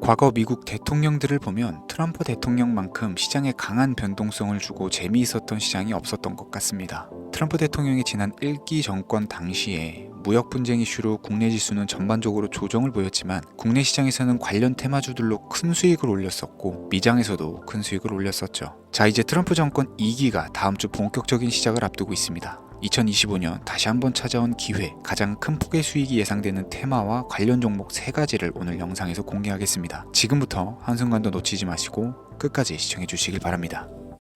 과거 미국 대통령들을 보면 트럼프 대통령만큼 시장에 강한 변동성을 주고 재미있었던 시장이 없었던 것 같습니다. 트럼프 대통령이 지난 1기 정권 당시에 무역 분쟁 이슈로 국내 지수는 전반적으로 조정을 보였지만 국내 시장에서는 관련 테마주들로 큰 수익을 올렸었고 미장에서도 큰 수익을 올렸었죠. 자, 이제 트럼프 정권 2기가 다음 주 본격적인 시작을 앞두고 있습니다. 2025년 다시 한번 찾아온 기회, 가장 큰 폭의 수익이 예상되는 테마와 관련 종목 3가지를 오늘 영상에서 공개하겠습니다. 지금부터 한순간도 놓치지 마시고 끝까지 시청해 주시길 바랍니다.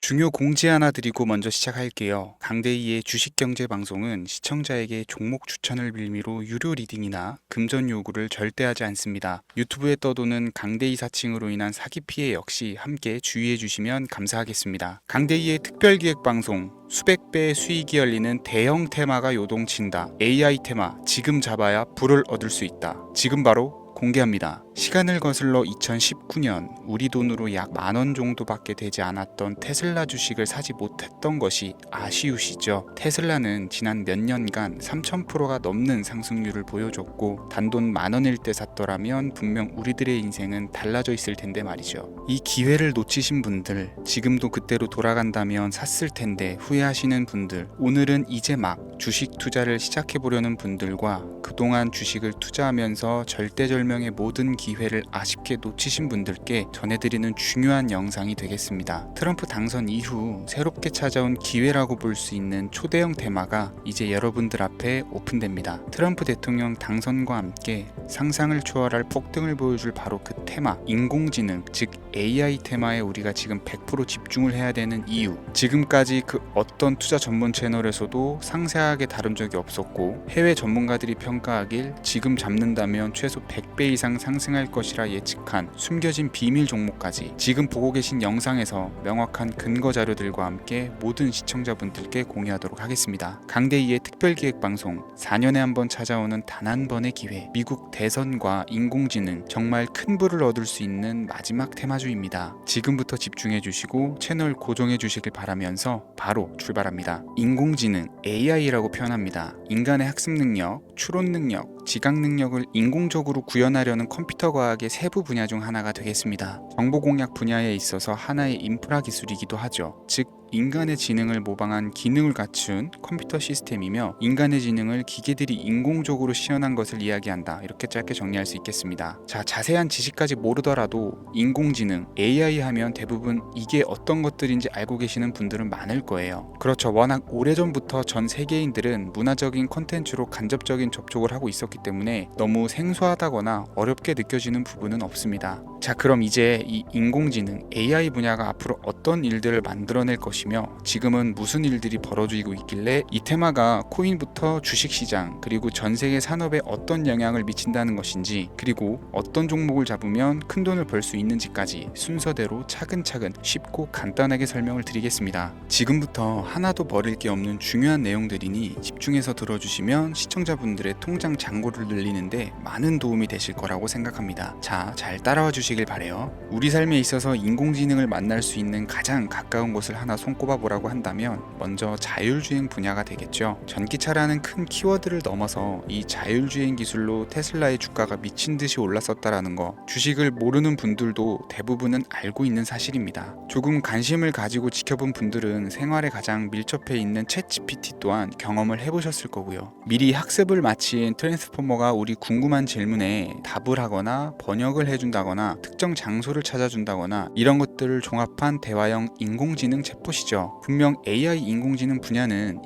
중요 공지 하나 드리고 먼저 시작할게요. 강대희의 주식경제방송은 시청자에게 종목 추천을 빌미로 유료 리딩이나 금전 요구를 절대 하지 않습니다. 유튜브에 떠도는 강대희 사칭으로 인한 사기 피해 역시 함께 주의해 주시면 감사하겠습니다. 강대희의 특별기획방송 수백 배의 수익이 열리는 대형 테마가 요동친다. AI 테마 지금 잡아야 불을 얻을 수 있다. 지금 바로 공개합니다. 시간을 거슬러 2019년 우리 돈으로 약 10,000원 정도밖에 되지 않았던 테슬라 주식을 사지 못했던 것이 아쉬우시죠? 테슬라는 지난 몇 년간 3000%가 넘는 상승률을 보여줬고 단돈 10,000원일 때 샀더라면 분명 우리들의 인생은 달라져 있을 텐데 말이죠. 이 기회를 놓치신 분들, 지금도 그때로 돌아간다면 샀을 텐데 후회하시는 분들, 오늘은 이제 막 주식 투자를 시작해보려는 분들과 그동안 주식을 투자하면서 절대절명의 모든 기회를 아쉽게 놓치신 분들께 전해드리는 중요한 영상이 되겠습니다. 트럼프 당선 이후 새롭게 찾아온 기회라고 볼 수 있는 초대형 테마가 이제 여러분들 앞에 오픈됩니다. 트럼프 대통령 당선과 함께 상상을 초월할 폭등을 보여줄 바로 그 테마, 인공지능, 즉 AI 테마에 우리가 지금 100% 집중을 해야 되는 이유, 지금까지 그 어떤 투자 전문 채널에서도 상세하게 다룬 적이 없었고 해외 전문가들이 평가하길 지금 잡는다면 최소 100배 이상 상승할 것이라 예측한 숨겨진 비밀 종목까지 지금 보고 계신 영상에서 명확한 근거 자료들과 함께 모든 시청자분들께 공유하도록 하겠습니다. 강대희의 특별기획방송 4년에 한 번 찾아오는 단 한 번의 기회, 미국 대선과 인공지능 정말 큰 부를 얻을 수 있는 마지막 테마주입니다. 지금부터 집중해 주시고 채널 고정해 주시길 바라면서 바로 출발합니다. 인공지능 AI라고 표현합니다. 인간의 학습 능력, 추론 능력, 지각 능력을 인공적으로 구현하려는 컴퓨터 과학의 세부 분야 중 하나가 되겠습니다. 정보 공략 분야에 있어서 하나의 인프라 기술이기도 하죠. 즉 인간의 지능을 모방한 기능을 갖춘 컴퓨터 시스템이며 인간의 지능을 기계들이 인공적으로 시연한 것을 이야기한다. 이렇게 짧게 정리할 수 있겠습니다. 자, 자세한 지식까지 모르더라도 인공지능, AI 하면 대부분 이게 어떤 것들인지 알고 계시는 분들은 많을 거예요. 그렇죠. 워낙 오래전부터 전 세계인들은 문화적인 콘텐츠로 간접적인 접촉을 하고 있었기 때문에 너무 생소하다거나 어렵게 느껴지는 부분은 없습니다. 자, 그럼 이제 이 인공지능, AI 분야가 앞으로 어떤 일들을 만들어낼 것이며 지금은 무슨 일들이 벌어지고 있길래 이 테마가 코인부터 주식시장 그리고 전 세계 산업에 어떤 영향을 미친다는 것인지, 그리고 어떤 종목을 잡으면 큰 돈을 벌 수 있는지까지 순서대로 차근차근 쉽고 간단하게 설명을 드리겠습니다. 지금부터 하나도 버릴 게 없는 중요한 내용들이니 집중해서 들어주시면 시청자분들의 통장 잔고를 늘리는데 많은 도움이 되실 거라고 생각합니다. 자, 잘 따라와 주시길 바래요. 우리 삶에 있어서 인공지능을 만날 수 있는 가장 가까운 곳을 하나 손꼽아 보라고 한다면 먼저 자율주행 분야가 되겠죠. 전기차라는 큰 키워드를 넘어서 이 자율주행 기술로 테슬라의 주가가 미친 듯이 올랐었다라는 거, 주식을 모르는 분들도 대부분은 알고 있는 사실입니다. 조금 관심을 가지고 지켜본 분들은 생활에 가장 밀접해 있는 챗GPT 또한 경험을 해보셨을 거고요. 미리 학습을 마친 트랜스포머가 우리 궁금한 질문에 답을 하거나 번역을 해준다거나 특정 장소를 찾아준다거나 이런 것들을 종합한 대화형 인공지능 챗봇이죠. 분명 AI 인공지능 분야는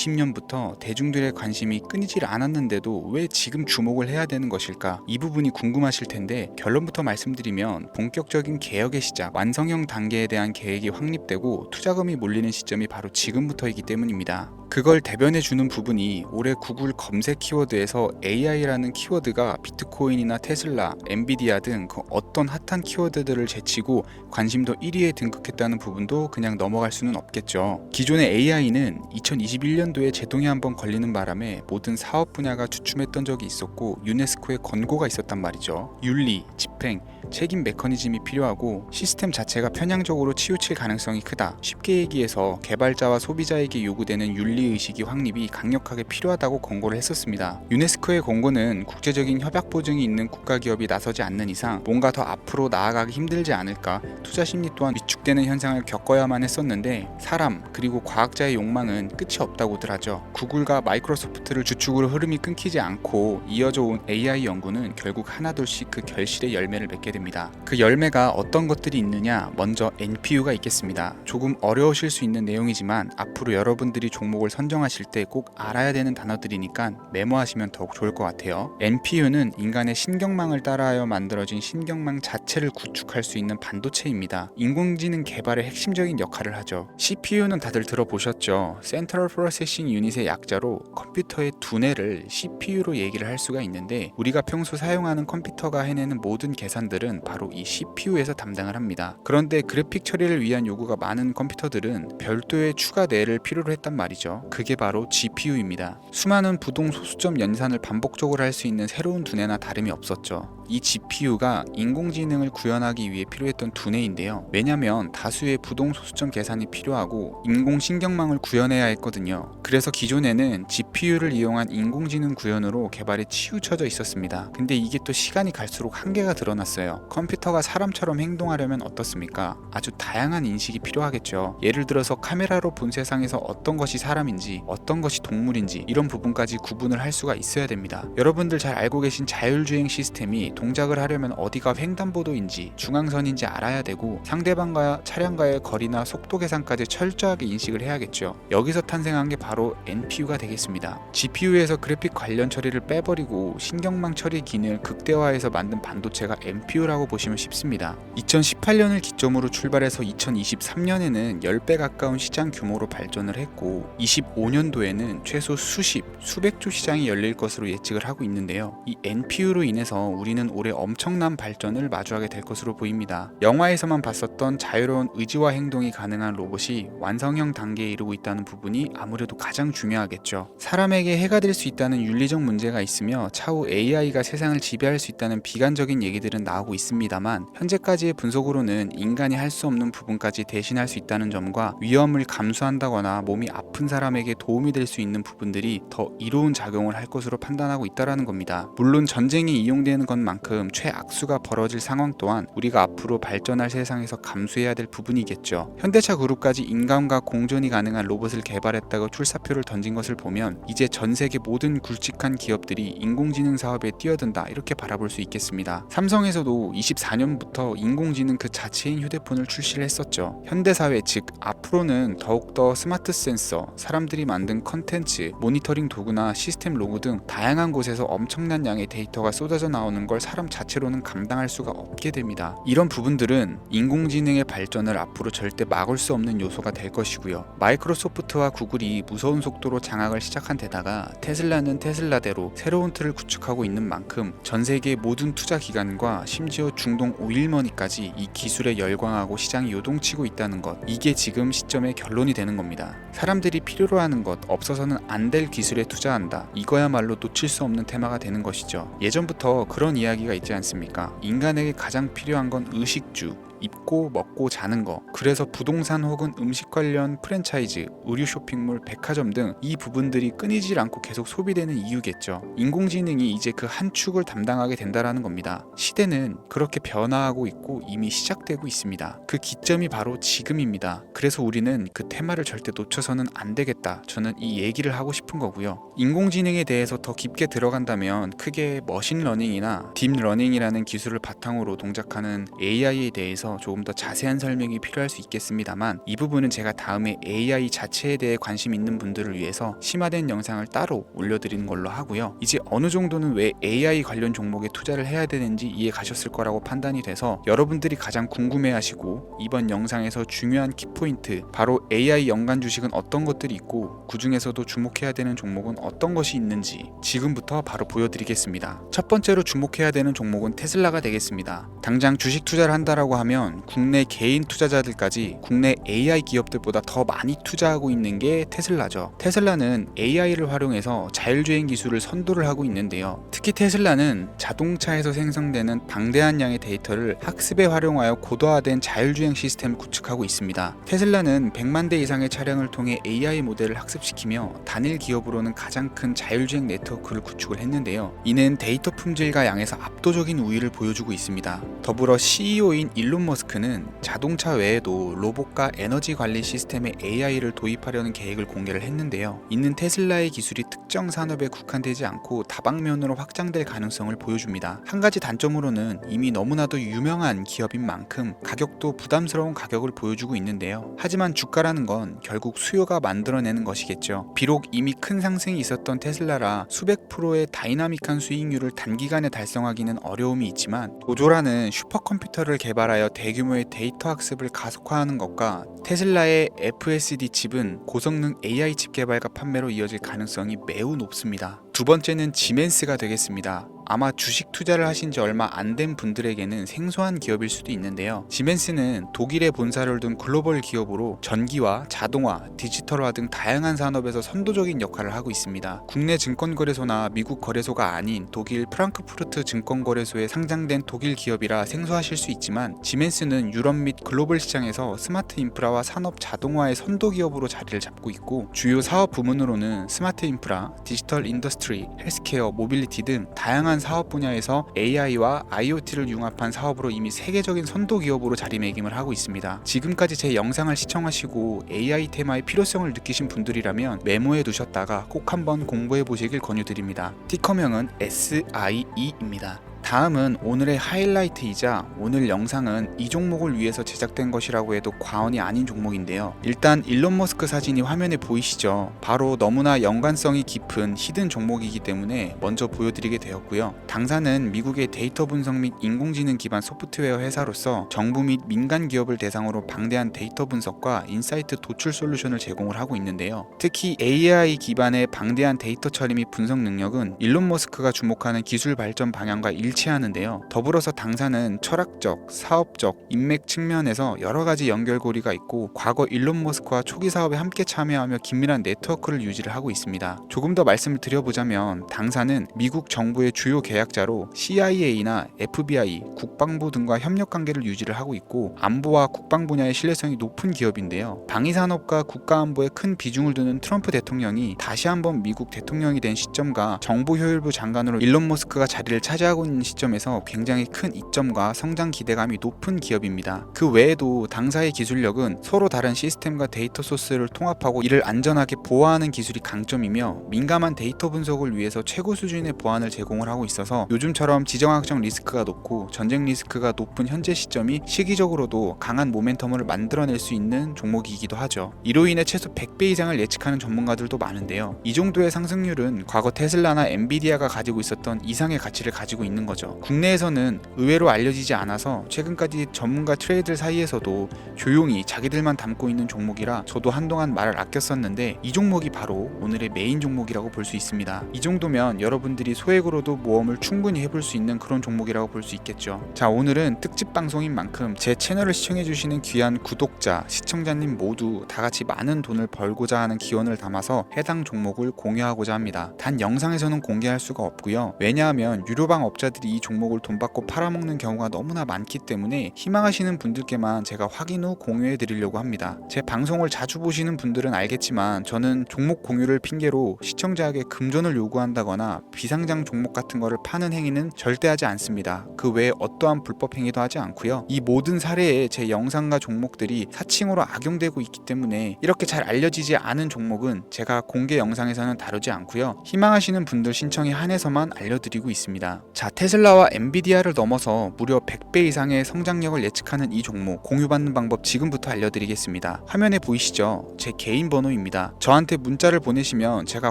2020년부터 대중들의 관심이 끊이질 않았는데도 왜 지금 주목을 해야 되는 것일까? 이 부분이 궁금하실 텐데 결론부터 말씀드리면 본격적인 개혁의 시작, 완성형 단계에 대한 계획이 확립되고 투자금이 몰리는 시점이 바로 지금부터이기 때문입니다. 그걸 대변해주는 부분이 올해 구글 검색 키워드에서 AI라는 키워드가 비트코인이나 테슬라, 엔비디아 등 그 어떤 핫한 키워드들을 제치고 관심도 1위에 등극했다는 부분도 그냥 넘어갈 수는 없겠죠. 기존의 AI는 2021년도에 제동이 한번 걸리는 바람에 모든 사업 분야가 주춤했던 적이 있었고 유네스코의 권고가 있었단 말이죠. 윤리, 집행, 책임 메커니즘이 필요하고 시스템 자체가 편향적으로 치우칠 가능성이 크다. 쉽게 얘기해서 개발자와 소비자에게 요구되는 윤리 윤리의식이 확립이 강력하게 필요하다고 권고를 했었습니다. 유네스코의 권고는 국제적인 협약 보증이 있는 국가기업이 나서지 않는 이상 뭔가 더 앞으로 나아가기 힘들지 않을까, 투자 심리 또한 위축되는 현상을 겪어야만 했었는데 사람 그리고 과학자의 욕망은 끝이 없다고들 하죠. 구글과 마이크로소프트를 주축으로 흐름이 끊기지 않고 이어져 온 AI 연구는 결국 하나둘씩 그 결실의 열매를 맺게 됩니다. 그 열매가 어떤 것들이 있느냐, 먼저 NPU가 있겠습니다. 조금 어려우실 수 있는 내용이지만 앞으로 여러분들이 종목을 선정하실 때 꼭 알아야 되는 단어들이니까 메모하시면 더욱 좋을 것 같아요. NPU는 인간의 신경망을 따라하여 만들어진 신경망 자체를 구축할 수 있는 반도체입니다. 인공지능 개발의 핵심적인 역할을 하죠. CPU는 다들 들어보셨죠? Central Processing Unit의 약자로 컴퓨터의 두뇌를 CPU로 얘기를 할 수가 있는데, 우리가 평소 사용하는 컴퓨터가 해내는 모든 계산들은 바로 이 CPU에서 담당을 합니다. 그런데 그래픽 처리를 위한 요구가 많은 컴퓨터들은 별도의 추가 뇌를 필요로 했단 말이죠. 그게 바로 GPU입니다. 수많은 부동 소수점 연산을 반복적으로 할 수 있는 새로운 두뇌나 다름이 없었죠. 이 GPU가 인공지능을 구현하기 위해 필요했던 두뇌인데요. 왜냐면 다수의 부동 소수점 계산이 필요하고 인공신경망을 구현해야 했거든요. 그래서 기존에는 GPU를 이용한 인공지능 구현으로 개발에 치우쳐져 있었습니다. 근데 이게 또 시간이 갈수록 한계가 드러났어요. 컴퓨터가 사람처럼 행동하려면 어떻습니까? 아주 다양한 인식이 필요하겠죠. 예를 들어서 카메라로 본 세상에서 어떤 것이 사람인지 어떤 것이 동물인지 이런 부분까지 구분을 할 수가 있어야 됩니다. 여러분들 잘 알고 계신 자율주행 시스템이 동작을 하려면 어디가 횡단보도인지 중앙선인지 알아야 되고, 상대방과 차량과의 거리나 속도 계산까지 철저하게 인식을 해야겠죠. 여기서 탄생한 게 바로 NPU가 되겠습니다. GPU에서 그래픽 관련 처리를 빼버리고 신경망 처리 기능을 극대화해서 만든 반도체가 NPU라고 보시면 쉽습니다. 2018년을 기점으로 출발해서 2023년에는 10배 가까운 시장 규모로 발전을 했고 25년도에는 최소 수백조 시장이 열릴 것으로 예측을 하고 있는데요. 이 NPU로 인해서 우리는 올해 엄청난 발전을 마주하게 될 것으로 보입니다. 영화에서만 봤었던 자유로운 의지와 행동이 가능한 로봇이 완성형 단계에 이르고 있다는 부분이 아무래도 가장 중요하겠죠. 사람에게 해가 될 수 있다는 윤리적 문제가 있으며 차후 AI가 세상을 지배할 수 있다는 비관적인 얘기들은 나오고 있습니다만, 현재까지의 분석으로는 인간이 할 수 없는 부분까지 대신할 수 있다는 점과 위험을 감수한다거나 몸이 아픈 사람에게 도움이 될 수 있는 부분들이 더 이로운 작용을 할 것으로 판단하고 있다는 겁니다. 물론 전쟁이 이용되는 것만큼 최악수가 벌어질 상황 또한 우리가 앞으로 발전할 세상에서 감수해야 될 부분이겠죠. 현대차 그룹까지 인간과 공존이 가능한 로봇을 개발했다고 출사표를 던진 것을 보면 이제 전 세계 모든 굵직한 기업들이 인공지능 사업에 뛰어든다, 이렇게 바라볼 수 있겠습니다. 삼성에서도 24년부터 인공지능 그 자체인 휴대폰을 출시를 했었죠. 현대사회, 즉 앞으로는 더욱더 스마트 센서, 사람들이 만든 컨텐츠, 모니터링 도구나 시스템 로고 등 다양한 곳에서 엄청난 양의 데이터가 쏟아져 나오는 걸 사람 자체로는 감당할 수가 없게 됩니다. 이런 부분들은 인공지능의 발전을 앞으로 절대 막을 수 없는 요소가 될 것이고요. 마이크로소프트와 구글이 무서운 속도로 장악을 시작한 데다가 테슬라는 테슬라대로 새로운 틀을 구축하고 있는 만큼 전 세계 모든 투자 기관과 심지어 중동 오일머니까지 이 기술에 열광하고 시장이 요동치고 있다는 것, 이게 지금 시점의 결론이 되는 겁니다. 사람들이 필요로 하는 것, 없어서는 안 될 기술에 투자한다, 이거야말로 놓칠 수 없는 테마가 되는 것이죠. 예전부터 그런 이야기가 있지 않습니까? 인간에게 가장 필요한 건 의식주, 입고 먹고 자는 거. 그래서 부동산 혹은 음식 관련 프랜차이즈, 의류 쇼핑몰, 백화점 등 이 부분들이 끊이질 않고 계속 소비되는 이유겠죠. 인공지능이 이제 그 한 축을 담당하게 된다라는 겁니다. 시대는 그렇게 변화하고 있고 이미 시작되고 있습니다. 그 기점이 바로 지금입니다. 그래서 우리는 그 테마를 절대 놓쳐서는 안 되겠다, 저는 이 얘기를 하고 싶은 거고요. 인공지능에 대해서 더 깊게 들어간다면 크게 머신러닝이나 딥러닝이라는 기술을 바탕으로 동작하는 AI에 대해서 조금 더 자세한 설명이 필요할 수 있겠습니다만, 이 부분은 제가 다음에 AI 자체에 대해 관심 있는 분들을 위해서 심화된 영상을 따로 올려드리는 걸로 하고요. 이제 어느 정도는 왜 AI 관련 종목에 투자를 해야 되는지 이해 가셨을 거라고 판단이 돼서 여러분들이 가장 궁금해하시고 이번 영상에서 중요한 키포인트, 바로 AI 연관 주식은 어떤 것들이 있고 그 중에서도 주목해야 되는 종목은 어떤 것이 있는지 지금부터 바로 보여드리겠습니다. 첫 번째로 주목해야 되는 종목은 테슬라가 되겠습니다. 당장 주식 투자를 한다라고 하면 보면 국내 개인 투자자들까지 국내 AI 기업들보다 더 많이 투자하고 있는 게 테슬라죠. 테슬라는 AI를 활용해서 자율주행 기술을 선도를 하고 있는데요. 특히 테슬라는 자동차에서 생성되는 방대한 양의 데이터를 학습에 활용하여 고도화된 자율주행 시스템을 구축하고 있습니다. 테슬라는 100만 대 이상의 차량을 통해 AI 모델을 학습시키며 단일 기업으로는 가장 큰 자율주행 네트워크를 구축을 했는데요. 이는 데이터 품질과 양에서 압도적인 우위를 보여주고 있습니다. 더불어 CEO인 일론 머스크는 자동차 외에도 로봇과 에너지 관리 시스템에 AI를 도입하려는 계획을 공개를 했는데요. 이는 테슬라의 기술이 특정 산업에 국한되지 않고 다방면으로 확장될 가능성을 보여줍니다. 한 가지 단점으로는 이미 너무나도 유명한 기업인 만큼 가격도 부담스러운 가격을 보여주고 있는데요. 하지만 주가라는 건 결국 수요가 만들어내는 것이겠죠. 비록 이미 큰 상승이 있었던 테슬라라 수백 프로의 다이나믹한 수익률을 단기간에 달성하기는 어려움이 있지만 도조라는 슈퍼컴퓨터를 개발하여 대규모의 데이터 학습을 가속화하는 것과 테슬라의 FSD 칩은 고성능 AI 칩 개발과 판매로 이어질 가능성이 매우 높습니다. 두 번째는 지멘스가 되겠습니다. 아마 주식 투자를 하신 지 얼마 안 된 분들에게는 생소한 기업일 수도 있는데요. 지멘스는 독일에 본사를 둔 글로벌 기업으로 전기와 자동화, 디지털화 등 다양한 산업에서 선도적인 역할을 하고 있습니다. 국내 증권거래소나 미국 거래소가 아닌 독일 프랑크푸르트 증권거래소에 상장된 독일 기업이라 생소하실 수 있지만 지멘스는 유럽 및 글로벌 시장에서 스마트 인프라와 산업 자동화의 선도 기업으로 자리를 잡고 있고 주요 사업 부문으로는 스마트 인프라, 디지털 인더스트리, 헬스케어, 모빌리티 등 다양한 사업 분야에서 AI와 IoT를 융합한 사업으로 이미 세계적인 선도 기업으로 자리매김을 하고 있습니다. 지금까지 제 영상을 시청하시고 AI 테마의 필요성을 느끼신 분들이라면 메모해 두셨다가 꼭 한번 공부해 보시길 권유드립니다. 티커명은 SIE입니다. 다음은 오늘의 하이라이트이자 오늘 영상은 이 종목을 위해서 제작된 것이라고 해도 과언이 아닌 종목인데요. 일단 일론 머스크 사진이 화면에 보이시죠? 바로 너무나 연관성이 깊은 히든 종목이기 때문에 먼저 보여드리게 되었고요. 당사는 미국의 데이터 분석 및 인공지능 기반 소프트웨어 회사로서 정부 및 민간 기업을 대상으로 방대한 데이터 분석과 인사이트 도출 솔루션을 제공을 하고 있는데요. 특히 AI 기반의 방대한 데이터 처리 및 분석 능력은 일론 머스크가 주목하는 기술 발전 방향과 일치하는데요. 더불어서 당사는 철학적, 사업적, 인맥 측면에서 여러 가지 연결고리가 있고 과거 일론 머스크와 초기 사업에 함께 참여하며 긴밀한 네트워크를 유지를 하고 있습니다. 조금 더 말씀을 드려보자면 당사는 미국 정부의 주요 계약자로 CIA나 FBI, 국방부 등과 협력 관계를 유지를 하고 있고 안보와 국방 분야의 신뢰성이 높은 기업인데요. 방위산업과 국가안보에 큰 비중을 두는 트럼프 대통령이 다시 한번 미국 대통령이 된 시점과 정보효율부 장관으로 일론 머스크가 자리를 차지하고 있는 시점에서 굉장히 큰 이점과 성장 기대감이 높은 기업입니다. 그 외에도 당사의 기술력은 서로 다른 시스템과 데이터 소스를 통합하고 이를 안전하게 보호하는 기술이 강점이며 민감한 데이터 분석을 위해서 최고 수준의 보안을 제공을 하고 있어서 요즘처럼 지정학적 리스크가 높고 전쟁 리스크가 높은 현재 시점이 시기적으로도 강한 모멘텀을 만들어낼 수 있는 종목이기도 하죠. 이로 인해 최소 100배 이상을 예측하는 전문가들도 많은데요. 이 정도의 상승률은 과거 테슬라나 엔비디아가 가지고 있었던 이상의 가치를 가지고 있는 거죠. 국내에서는 의외로 알려지지 않아서 최근까지 전문가 트레이더 사이에서도 조용히 자기들만 담고 있는 종목이라 저도 한동안 말을 아꼈었는데 이 종목이 바로 오늘의 메인 종목이라고 볼 수 있습니다. 이 정도면 여러분들이 소액으로도 모험을 충분히 해볼 수 있는 그런 종목이라고 볼 수 있겠죠. 자, 오늘은 특집 방송인 만큼 제 채널을 시청해주시는 귀한 구독자, 시청자님 모두 다같이 많은 돈을 벌고자 하는 기원을 담아서 해당 종목을 공유하고자 합니다. 단 영상에서는 공개할 수가 없고요. 왜냐하면 유료방 업자들이 이 종목을 돈 받고 팔아먹는 경우가 너무나 많기 때문에 희망하시는 분들께만 제가 확인 후 공유해 드리려고 합니다. 제 방송을 자주 보시는 분들은 알겠지만 저는 종목 공유를 핑계로 시청자에게 금전을 요구한다거나 비상장 종목 같은 거를 파는 행위는 절대 하지 않습니다. 그 외에 어떠한 불법 행위도 하지 않고요. 이 모든 사례에 제 영상과 종목들이 사칭으로 악용되고 있기 때문에 이렇게 잘 알려지지 않은 종목은 제가 공개 영상에서는 다루지 않고요. 희망하시는 분들 신청에 한해서만 알려드리고 있습니다. 자, 테슬라와 엔비디아를 넘어서 무려 100배 이상의 성장력을 예측하는 이 종목 공유받는 방법 지금부터 알려드리겠습니다. 화면에 보이시죠? 제 개인 번호입니다. 저한테 문자를 보내시면 제가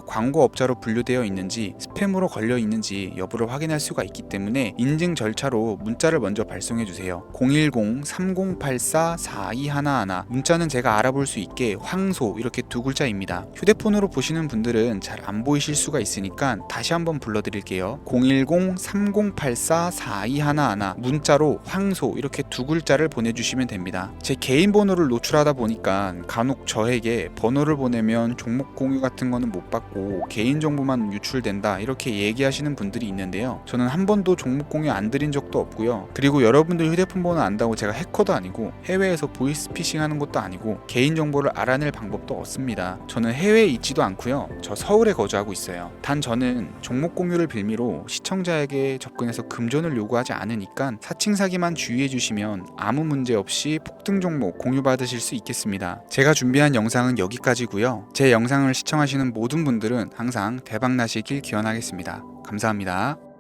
광고업자로 분류되어 있는지 스팸으로 걸려 있는지 여부를 확인할 수가 있기 때문에 인증 절차로 문자를 먼저 발송해주세요. 010-3084-4211 문자는 제가 알아볼 수 있게 황소 이렇게 두 글자입니다. 휴대폰으로 보시는 분들은 잘 안 보이실 수가 있으니까 다시 한번 불러드릴게요. 010-3084 1084-4211 문자로 황소 이렇게 두 글자를 보내주시면 됩니다. 제 개인 번호를 노출하다 보니까 간혹 저에게 번호를 보내면 종목 공유 같은 거는 못 받고 개인정보만 유출된다 이렇게 얘기하시는 분들이 있는데요. 저는 한 번도 종목 공유 안 드린 적도 없고요. 그리고 여러분들 휴대폰 번호 안다고 제가 해커도 아니고 해외에서 보이스피싱 하는 것도 아니고 개인정보를 알아낼 방법도 없습니다. 저는 해외에 있지도 않고요. 저 서울에 거주하고 있어요. 단 저는 종목 공유를 빌미로 시청자에게 접근해서 금전을 요구하지 않으니까 사칭 사기만 주의해 주시면 아무 문제 없이 폭등 종목 공유받으실 수 있겠습니다. 제가 준비한 영상은 여기까지고요. 제 영상을 시청하시는 모든 분들은 항상 대박 나시길 기원하겠습니다. 감사합니다.